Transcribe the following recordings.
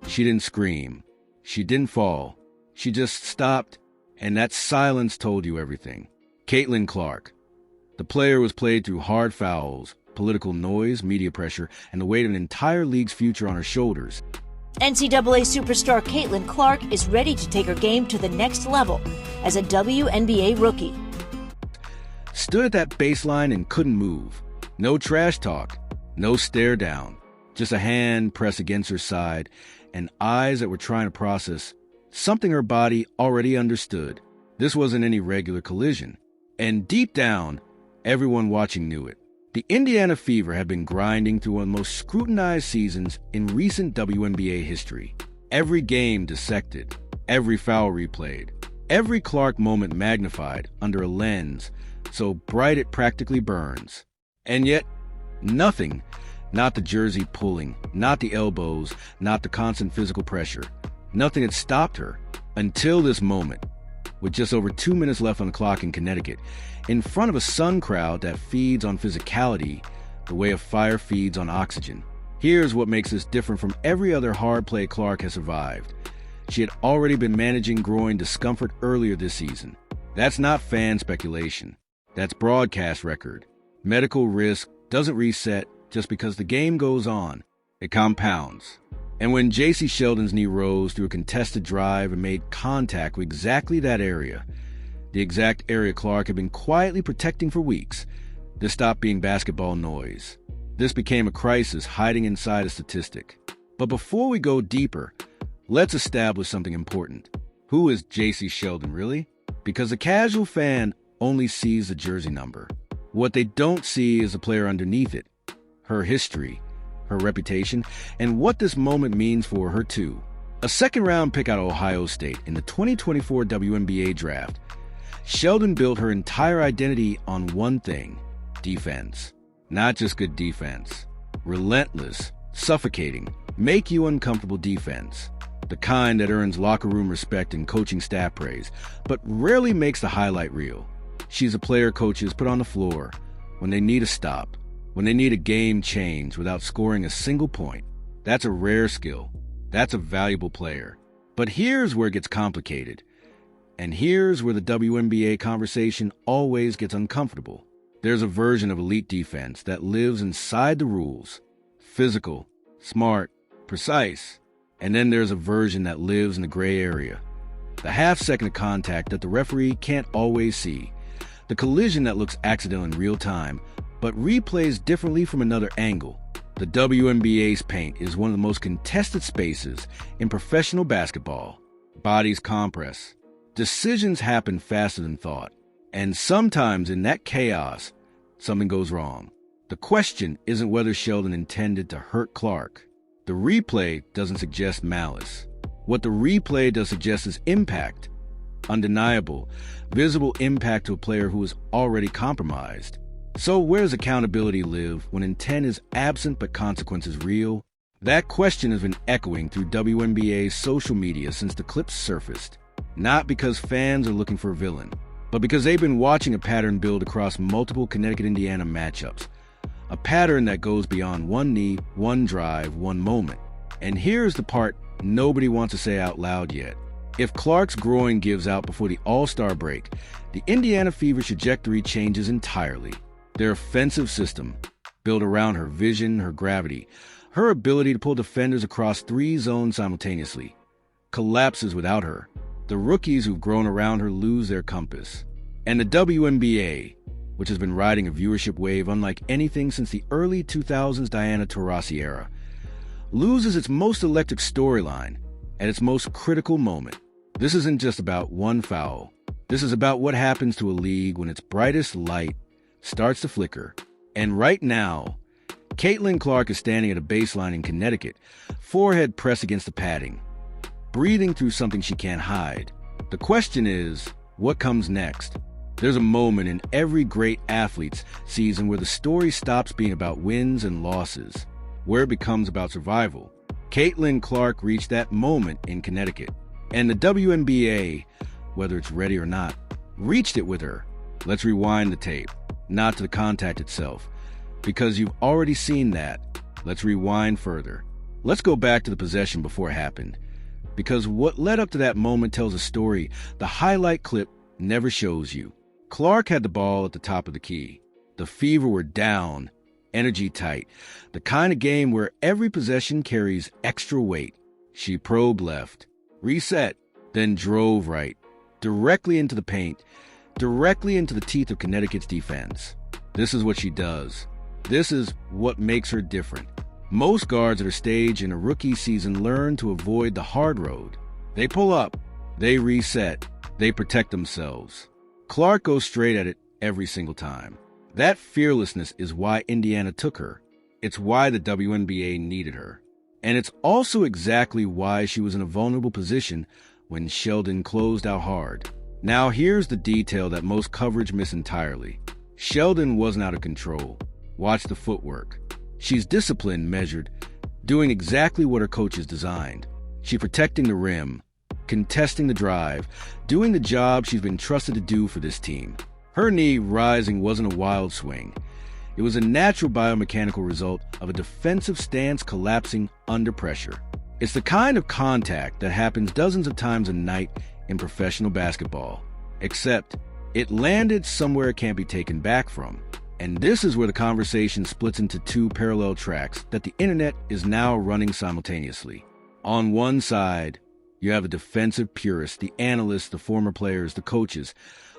She didn't scream. She didn't fall. She just stopped, and that silence told you everything. Caitlin Clark. The player was played through hard fouls, political noise, media pressure, and the weight of an entire league's future on her shoulders. NCAA superstar Caitlin Clark is ready to take her game to the next level as a WNBA rookie. Stood at that baseline and couldn't move. No trash talk, no stare down, just a hand pressed against her side and eyes that were trying to process something her body already understood. This wasn't any regular collision. And deep down, everyone watching knew it. The Indiana Fever had been grinding through one of the most scrutinized seasons in recent WNBA history. Every game dissected, every foul replayed, every Clark moment magnified under a lens so bright it practically burns. And yet, nothing, not the jersey pulling, not the elbows, not the constant physical pressure, nothing had stopped her until this moment. With just over 2 minutes left on the clock in Connecticut, in front of a Sun crowd that feeds on physicality the way a fire feeds on oxygen. Here's what makes this different from every other hard play Clark has survived. She had already been managing groin discomfort earlier this season. That's not fan speculation. That's broadcast record. Medical risk doesn't reset just because the game goes on. It compounds. And when Jacy Sheldon's knee rose through a contested drive and made contact with exactly that area, the exact area Clark had been quietly protecting for weeks, this stopped being basketball noise. This became a crisis hiding inside a statistic. But before we go deeper, let's establish something important. Who is Jacy Sheldon, really? Because the casual fan only sees the jersey number. What they don't see is the player underneath it, her history, her reputation, and what this moment means for her too. A second-round pick out of Ohio State in the 2024 WNBA draft, Sheldon built her entire identity on one thing: defense. Not just good defense. Relentless, suffocating, make you uncomfortable defense. The kind that earns locker room respect and coaching staff praise, but rarely makes the highlight reel. She's a player coaches put on the floor when they need a stop, when they need a game change without scoring a single point. That's a rare skill. That's a valuable player. But here's where it gets complicated. And here's where the WNBA conversation always gets uncomfortable. There's a version of elite defense that lives inside the rules. Physical, smart, precise. And then there's a version that lives in the gray area. The half-second of contact that the referee can't always see. The collision that looks accidental in real time, but replays differently from another angle. The WNBA's paint is one of the most contested spaces in professional basketball. Bodies compress. Decisions happen faster than thought. And sometimes in that chaos, something goes wrong. The question isn't whether Sheldon intended to hurt Clark. The replay doesn't suggest malice. What the replay does suggest is impact. Undeniable, visible impact to a player who is already compromised. So where does accountability live when intent is absent but consequence is real? That question has been echoing through WNBA's social media since the clips surfaced. Not because fans are looking for a villain, but because they've been watching a pattern build across multiple Connecticut-Indiana matchups. A pattern that goes beyond one knee, one drive, one moment. And here's the part nobody wants to say out loud yet. If Clark's groin gives out before the All-Star break, the Indiana Fever's trajectory changes entirely. Their offensive system, built around her vision, her gravity, her ability to pull defenders across 3 zones simultaneously, collapses without her. The rookies who've grown around her lose their compass. And the WNBA, which has been riding a viewership wave unlike anything since the early 2000s Diana Taurasi era, loses its most electric storyline at its most critical moment. This isn't just about one foul. This is about what happens to a league when its brightest light starts to flicker. And right now, Caitlin Clark is standing at a baseline in Connecticut, forehead pressed against the padding, breathing through something she can't hide. The question is, what comes next? There's a moment in every great athlete's season where the story stops being about wins and losses, where it becomes about survival. Caitlin Clark reached that moment in Connecticut, and the WNBA, whether it's ready or not, reached it with her. Let's rewind the tape, not to the contact itself, because you've already seen that. Let's rewind further, Let's go back to the possession before it happened, because what led up to that moment tells a story the highlight clip never shows you. Clark had the ball at the top of the key. The Fever were down, energy tight, the kind of game where every possession carries extra weight. She probed left, reset, then drove right, directly into the paint, directly into the teeth of Connecticut's defense. This is what she does. This is what makes her different. Most guards at her stage in a rookie season learn to avoid the hard road. They pull up, they reset, they protect themselves. Clark goes straight at it every single time. That fearlessness is why Indiana took her. It's why the WNBA needed her. And it's also exactly why she was in a vulnerable position when Sheldon closed out hard. Now here's the detail that most coverage miss entirely. Sheldon wasn't out of control. Watch the footwork. She's disciplined, measured, doing exactly what her coaches designed. She's protecting the rim, contesting the drive, doing the job she's been trusted to do for this team. Her knee rising wasn't a wild swing. It was a natural biomechanical result of a defensive stance collapsing under pressure. It's the kind of contact that happens dozens of times a night in professional basketball, except it landed somewhere it can't be taken back from. And this is where the conversation splits into two parallel tracks that the internet is now running simultaneously. On one side, you have the defensive purists, the analysts, the former players, the coaches,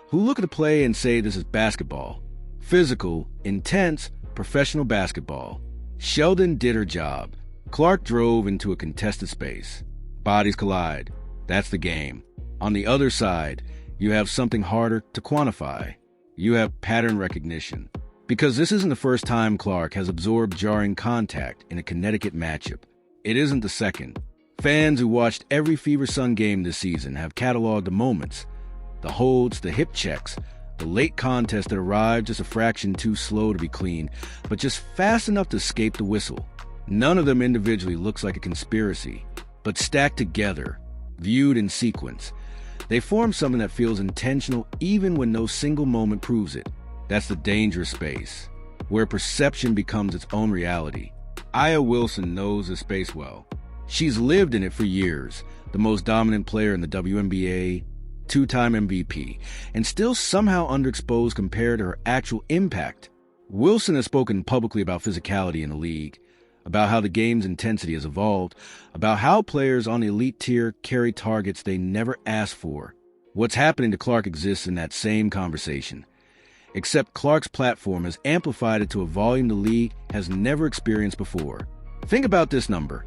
who look at the play and say this is basketball. Physical, intense, professional basketball. Sheldon did her job. Clark drove into a contested space. Bodies collide. That's the game. On the other side, you have something harder to quantify. You have pattern recognition. Because this isn't the first time Clark has absorbed jarring contact in a Connecticut matchup. It isn't the second. Fans who watched every Fever Sun game this season have cataloged the moments, the holds, the hip checks, the late contest that arrived just a fraction too slow to be clean, but just fast enough to escape the whistle. None of them individually looks like a conspiracy, but stacked together, viewed in sequence, they form something that feels intentional even when no single moment proves it. That's the dangerous space, where perception becomes its own reality. Aya Wilson knows this space well. She's lived in it for years, the most dominant player in the WNBA, two-time MVP, and still somehow underexposed compared to her actual impact. Wilson has spoken publicly about physicality in the league, about how the game's intensity has evolved, about how players on the elite tier carry targets they never asked for. What's happening to Clark exists in that same conversation. Except Clark's platform has amplified it to a volume the league has never experienced before. Think about this number.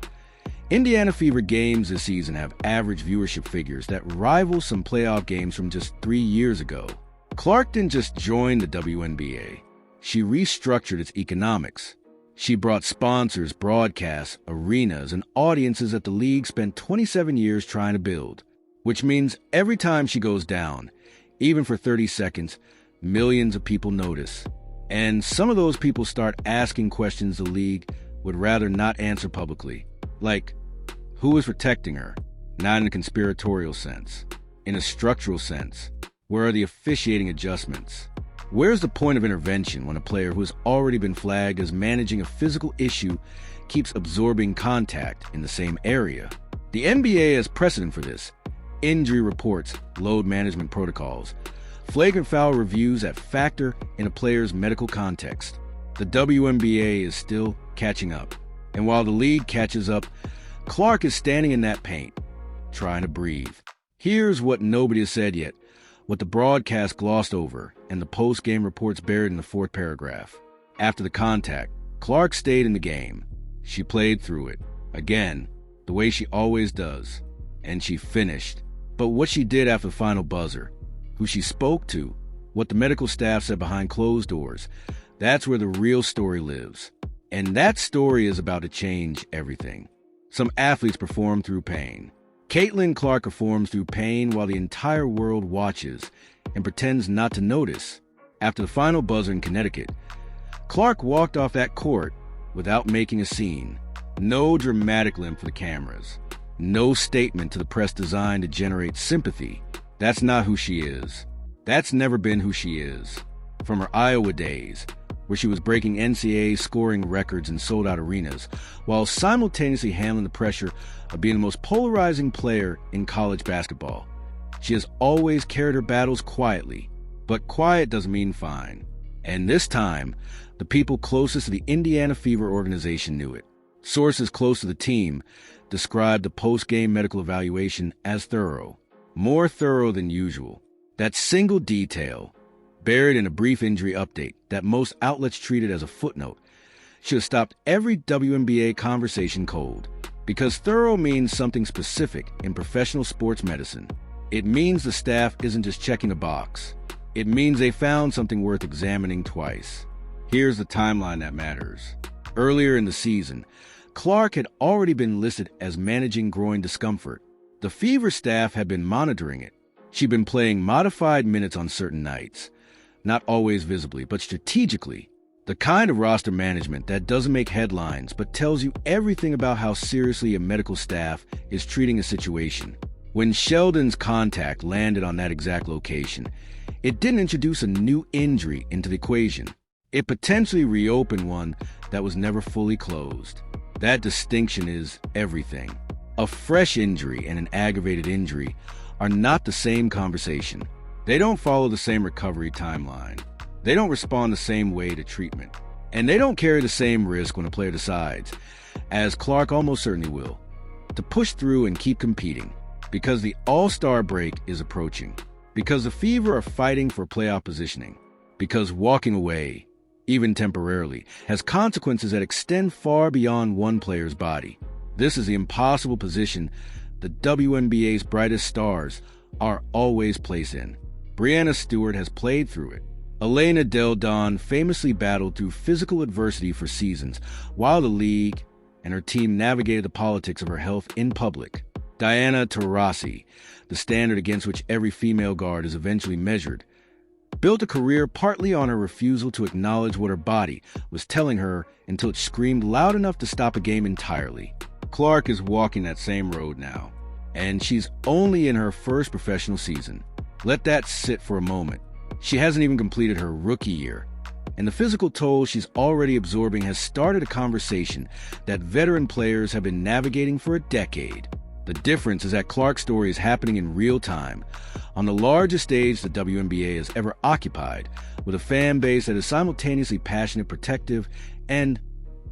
Indiana Fever games this season have average viewership figures that rival some playoff games from just 3 years ago. Clark didn't just join the WNBA. She restructured its economics. She brought sponsors, broadcasts, arenas, and audiences that the league spent 27 years trying to build. Which means every time she goes down, even for 30 seconds, millions of people notice. And some of those people start asking questions the league would rather not answer publicly. Like, who is protecting her? Not in a conspiratorial sense. In a structural sense. Where are the officiating adjustments? Where's the point of intervention when a player who has already been flagged as managing a physical issue keeps absorbing contact in the same area? The NBA has precedent for this. Injury reports, load management protocols, flagrant foul reviews that factor in a player's medical context. The WNBA is still catching up. And while the league catches up, Clark is standing in that paint, trying to breathe. Here's what nobody has said yet, what the broadcast glossed over and the post-game reports buried in the fourth paragraph. After the contact, Clark stayed in the game. She played through it, again, the way she always does. And she finished. But what she did after the final buzzer, who she spoke to, what the medical staff said behind closed doors, that's where the real story lives. And that story is about to change everything. Some athletes perform through pain. Caitlin Clark performs through pain while the entire world watches and pretends not to notice. After the final buzzer in Connecticut, Clark walked off that court without making a scene. No dramatic limp for the cameras. No statement to the press designed to generate sympathy. That's not who she is. That's never been who she is. From her Iowa days, where she was breaking NCAA scoring records in sold-out arenas, while simultaneously handling the pressure of being the most polarizing player in college basketball. She has always carried her battles quietly, but quiet doesn't mean fine. And this time, the people closest to the Indiana Fever organization knew it. Sources close to the team described the post-game medical evaluation as thorough, more thorough than usual. That single detail, buried in a brief injury update that most outlets treated as a footnote, should have stopped every WNBA conversation cold. Because thorough means something specific in professional sports medicine. It means the staff isn't just checking a box. It means they found something worth examining twice. Here's the timeline that matters. Earlier in the season, Clark had already been listed as managing groin discomfort. The Fever staff had been monitoring it. She'd been playing modified minutes on certain nights, not always visibly, but strategically. The kind of roster management that doesn't make headlines but tells you everything about how seriously a medical staff is treating a situation. When Sheldon's contact landed on that exact location, it didn't introduce a new injury into the equation. It potentially reopened one that was never fully closed. That distinction is everything. A fresh injury and an aggravated injury are not the same conversation. They don't follow the same recovery timeline. They don't respond the same way to treatment. And they don't carry the same risk when a player decides, as Clark almost certainly will, to push through and keep competing. Because the All-Star break is approaching. Because the Fever are fighting for playoff positioning. Because walking away, even temporarily, has consequences that extend far beyond one player's body. This is the impossible position the WNBA's brightest stars are always placed in. Breanna Stewart has played through it. Elena Del Don famously battled through physical adversity for seasons, while the league and her team navigated the politics of her health in public. Diana Taurasi, the standard against which every female guard is eventually measured, built a career partly on her refusal to acknowledge what her body was telling her until it screamed loud enough to stop a game entirely. Clark is walking that same road now, and she's only in her first professional season. Let that sit for a moment. She hasn't even completed her rookie year, and the physical toll she's already absorbing has started a conversation that veteran players have been navigating for a decade. The difference is that Clark's story is happening in real time, on the largest stage the WNBA has ever occupied, with a fan base that is simultaneously passionate, protective, and,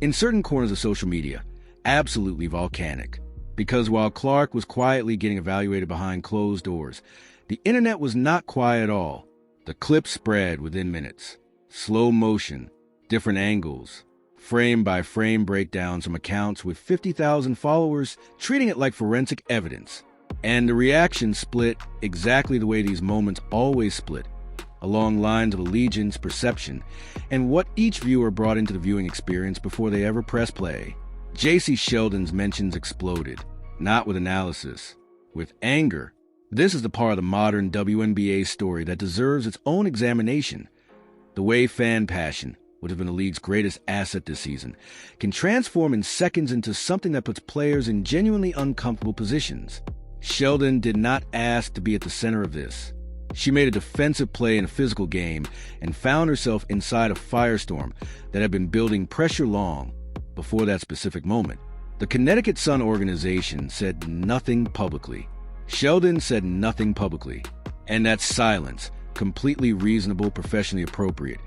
in certain corners of social media, absolutely volcanic. Because while Clark was quietly getting evaluated behind closed doors, the internet was not quiet at all. The clips spread within minutes. Slow motion, different angles, frame-by-frame breakdowns from accounts with 50,000 followers treating it like forensic evidence. And the reaction split exactly the way these moments always split, along lines of allegiance, perception, and what each viewer brought into the viewing experience before they ever press play. Jacy Sheldon's mentions exploded, not with analysis, with anger. This is the part of the modern WNBA story that deserves its own examination. The way fan passion, which has been the league's greatest asset this season, can transform in seconds into something that puts players in genuinely uncomfortable positions. Sheldon did not ask to be at the center of this. She made a defensive play in a physical game and found herself inside a firestorm that had been building pressure long before that specific moment. The Connecticut Sun organization said nothing publicly. Sheldon said nothing publicly. And that silence, completely reasonable, professionally appropriate,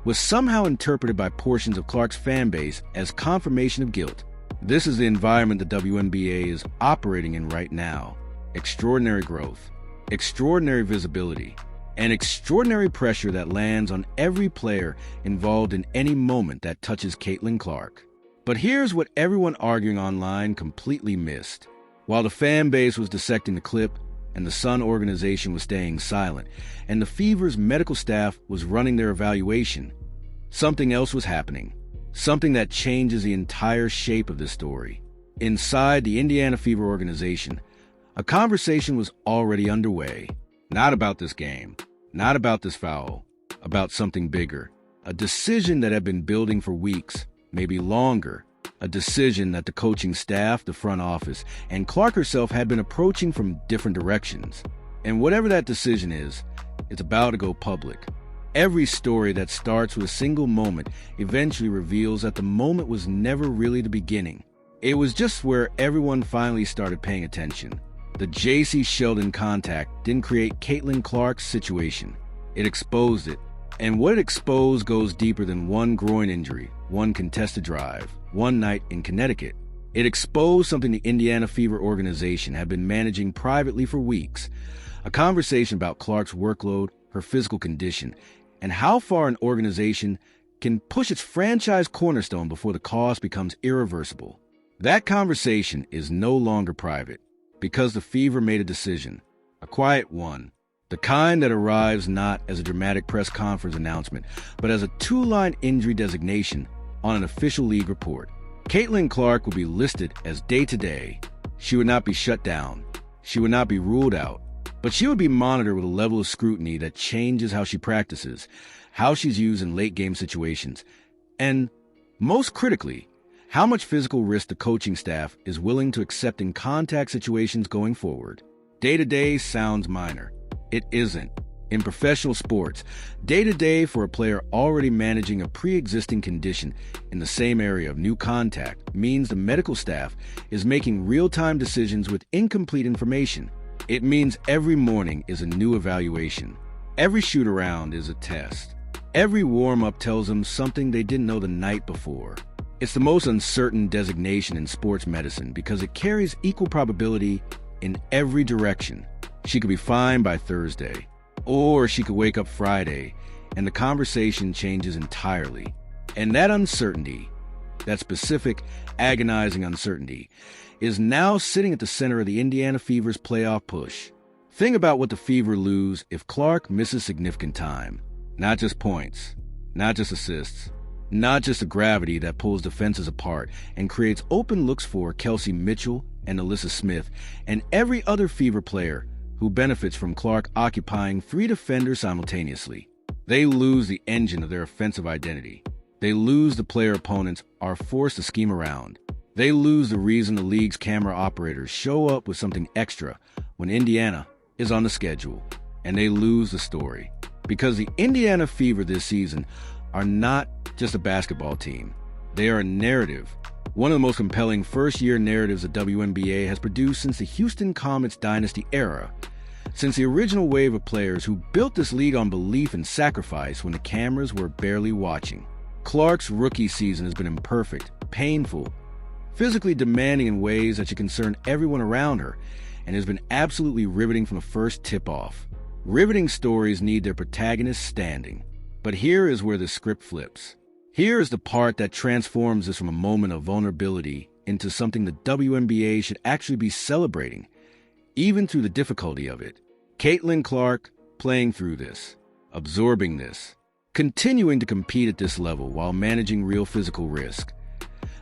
was somehow interpreted by portions of Clark's fan base as confirmation of guilt. This is the environment the WNBA is operating in right now. Extraordinary growth, extraordinary visibility, and extraordinary pressure that lands on every player involved in any moment that touches Caitlin Clark. But here's what everyone arguing online completely missed. While the fan base was dissecting the clip, and the Sun organization was staying silent, and the Fever's medical staff was running their evaluation, something else was happening. Something that changes the entire shape of this story. Inside the Indiana Fever organization, a conversation was already underway. Not about this game, not about this foul, about something bigger. A decision that had been building for weeks, maybe longer. A decision that the coaching staff, the front office, and Clark herself had been approaching from different directions. And whatever that decision is, it's about to go public. Every story that starts with a single moment eventually reveals that the moment was never really the beginning. It was just where everyone finally started paying attention. The Jacy Sheldon contact didn't create Caitlin Clark's situation. It exposed it. And what it exposed goes deeper than one groin injury, one contested drive, one night in Connecticut. It exposed something the Indiana Fever organization had been managing privately for weeks. A conversation about Clark's workload, her physical condition, and how far an organization can push its franchise cornerstone before the cost becomes irreversible. That conversation is no longer private because the Fever made a decision, a quiet one, the kind that arrives not as a dramatic press conference announcement, but as a two-line injury designation on an official league report. Caitlin Clark would be listed as day-to-day. She would not be shut down. She would not be ruled out. But she would be monitored with a level of scrutiny that changes how she practices, how she's used in late-game situations, and, most critically, how much physical risk the coaching staff is willing to accept in contact situations going forward. Day-to-day sounds minor. It isn't. In professional sports, day-to-day for a player already managing a pre-existing condition in the same area of new contact means the medical staff is making real-time decisions with incomplete information. It means every morning is a new evaluation. Every shoot-around is a test. Every warm-up tells them something they didn't know the night before. It's the most uncertain designation in sports medicine because it carries equal probability in every direction. She could be fine by Thursday, or she could wake up Friday, and the conversation changes entirely. And that uncertainty, that specific, agonizing uncertainty, is now sitting at the center of the Indiana Fever's playoff push. Think about what the Fever lose if Clark misses significant time. Not just points, not just assists, not just the gravity that pulls defenses apart and creates open looks for Kelsey Mitchell and Alyssa Smith and every other Fever player who benefits from Clark occupying three defenders simultaneously. They lose the engine of their offensive identity. They lose the player opponents are forced to scheme around. They lose the reason the league's camera operators show up with something extra when Indiana is on the schedule. And they lose the story. Because the Indiana Fever this season are not just a basketball team. They are a narrative. One of the most compelling first-year narratives the WNBA has produced since the Houston Comets dynasty era. Since the original wave of players who built this league on belief and sacrifice when the cameras were barely watching. Clark's rookie season has been imperfect, painful, physically demanding in ways that should concern everyone around her, and has been absolutely riveting from the first tip-off. Riveting stories need their protagonists standing. But here is where the script flips. Here is the part that transforms this from a moment of vulnerability into something the WNBA should actually be celebrating, even through the difficulty of it. Caitlin Clark playing through this, absorbing this, continuing to compete at this level while managing real physical risk.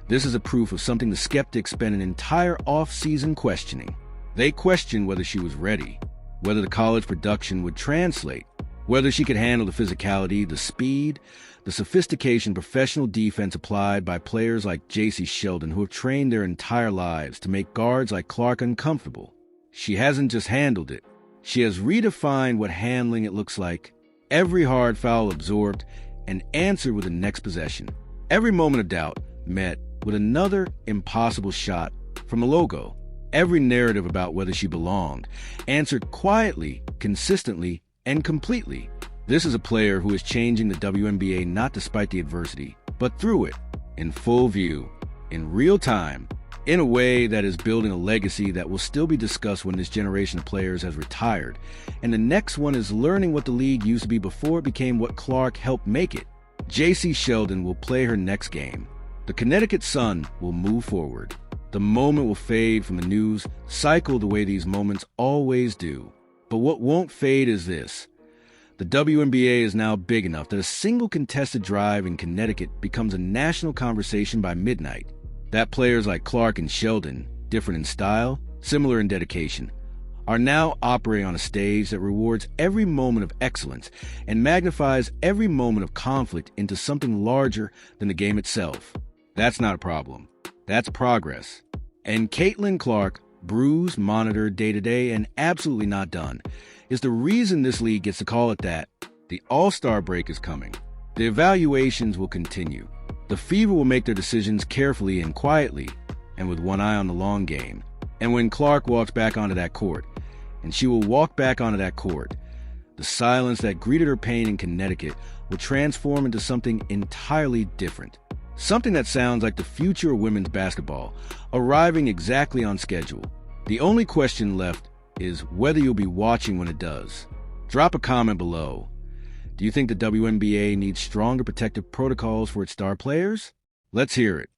This is a proof of something the skeptics spent an entire off-season questioning. They questioned whether she was ready, whether the college production would translate, whether she could handle the physicality, the speed, the sophistication, professional defense applied by players like Jacy Sheldon who have trained their entire lives to make guards like Clark uncomfortable. She hasn't just handled it. She has redefined what handling it looks like. Every hard foul absorbed and answered with the next possession. Every moment of doubt met with another impossible shot from the logo. Every narrative about whether she belonged answered quietly, consistently, and completely. This is a player who is changing the WNBA not despite the adversity, but through it, in full view, in real time, in a way that is building a legacy that will still be discussed when this generation of players has retired, and the next one is learning what the league used to be before it became what Clark helped make it. Jacy Sheldon will play her next game. The Connecticut Sun will move forward. The moment will fade from the news cycle the way these moments always do. But what won't fade is this. The WNBA is now big enough that a single contested drive in Connecticut becomes a national conversation by midnight. That players like Clark and Sheldon, different in style, similar in dedication, are now operating on a stage that rewards every moment of excellence and magnifies every moment of conflict into something larger than the game itself. That's not a problem. That's progress. And Caitlin Clark, bruised, monitored day-to-day, and absolutely not done, is the reason this league gets to call it that, The All-Star break is coming. The evaluations will continue. The Fever will make their decisions carefully and quietly, and with one eye on the long game. And when Clark walks back onto that court, and she will walk back onto that court, the silence that greeted her pain in Connecticut will transform into something entirely different. Something that sounds like the future of women's basketball, arriving exactly on schedule. The only question left is whether you'll be watching when it does. Drop a comment below. Do you think the WNBA needs stronger protective protocols for its star players? Let's hear it.